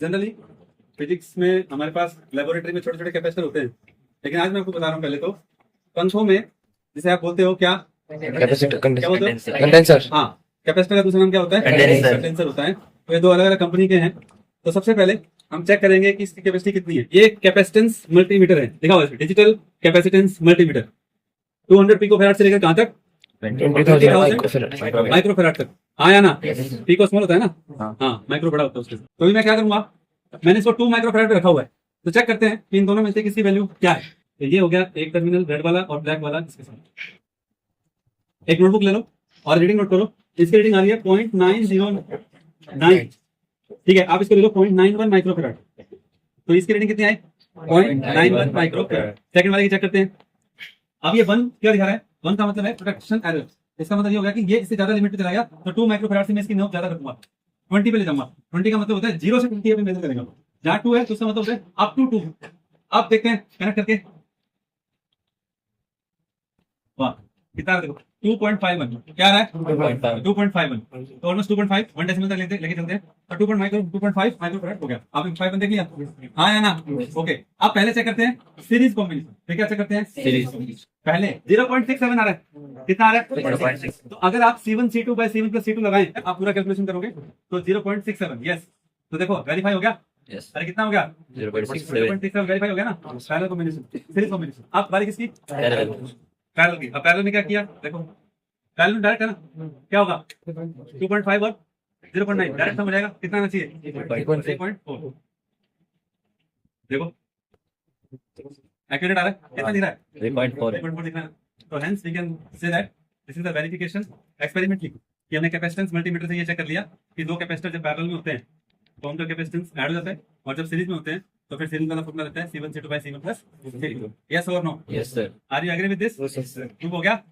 Generally physics में हमारे पास laboratory में छोटे छोटे कैपेसिटर होते हैं, लेकिन आज मैं आपको बता रहा हूँ पहले तो पंखों में जिसे आप बोलते हो क्या कैपेसिटर क्या बोलते हो? कंडेंसर। हाँ, कैपेसिटर का दूसरा नाम क्या होता है? कंडेंसर। कंडेंसर होता है। तो ये दो अलग अलग कंपनी के हैं। तो सबसे पहले हम चेक करेंगे कि इसकी कैपेसिटी कितनी है। ये कैपेसिटेंस मल्टीमीटर है, लिखा हुआ है डिजिटल कैपेसिटेंस मल्टीमीटर। 200 पिकोफैराड से लेकर कहाँ तक? 20,000 माइक्रोफैराड। माइक्रोफैराड तक। हाँ या ना? Yes. पिको स्मॉल होता है ना? हाँ। हाँ, माइक्रो बड़ा होता है उसके। तो अभी मैं क्या करूंगा, मैंने इसको 2 माइक्रोफैराड पे रखा हुआ है। तो चेक करते हैं कि इन दोनों में से किसकी वैल्यू क्या है। तो ये हो गया एक टर्मिनल रेड वाला और ब्लैक वाला इसके साथ। एक नोटबुक ले लो और रीडिंग नोट करो। इसकी रीडिंग आ रही है 0.909। ठीक है, आप इसको ले लो 0.91 माइक्रोफैराड। तो इसकी रीडिंग कितनी आई? 0.91 माइक्रोफैराड। सेकंड वाले की चेक करते हैं। अब ये 1 क्या दिखा रहा है? 1 का मतलब है प्रोटेक्शन एरर। इसका मतलब ये हो गया कि ये इससे ज्यादा लिमिट पे चला गया तो 2 माइक्रोफैराड से मैं इसकी नोब ज्यादा रखूंगा, 20 पे ले जाऊंगा। 20 का मतलब होता है 0 से 20 पे मेजर करेगा। जहां 2 है तो उसका मतलब होता है अप टू 2। अब देखते हैं कनेक्ट करके। वाह, कितना देखो 2.51 क्या आ रहा है? 2.51। तो ऑलमोस्ट 2.5 1 डेसिमल तक लेके चलते हैं। तो 2.5 माइक्रोफैराड हो गया। आपने 5 देख लिया? हाँ या ना? ओके, अब पहले चेक करते हैं सीरीज कॉम्बिनेशन। फिर क्या चेक करते हैं? सीरीज। पहले 0.67 आ रहा है। कितना आ रहा है? 0.6। तो अगर आप C1 C2 by C1 plus C2 लगाएं, आप पूरा कैलकुलेशन करोगे तो 0.67। यस, तो देखो वेरीफाई हो गया। यस। अरे कितना हो गया? 0.67 वेरीफाई हो गया ना? Parallel combination, series combination. अब बारी किसकी? पैरेलल की। अब पैरेलल में क्या किया देखो, पैरेलल में डायरेक्ट है ना? क्या होगा? 2.5 और 0.9 डायरेक्ट हो जाएगा। कितना आना चाहिए? 3.4। देखो एक्यूरेट आ रहा है। कितना दिख रहा है? 3.4 3.4 दिख रहा है। तो hence we can say that this is the verification experimentally कि हमने कैपेसिटेंस मल्टीमीटर से ये चेक कर लिया कि दो कैपेसिटर जब पैरेलल में होते हैं तो उनका कैपेसिटेंस ऐड हो जाता है, और जब सीरीज में होते हैं तो फिर सीरीज वाला फॉर्मूला रहता है C1 C2 by C1 plus C2। Yes और no? Yes sir. Are you agree with this? Prove हो गया?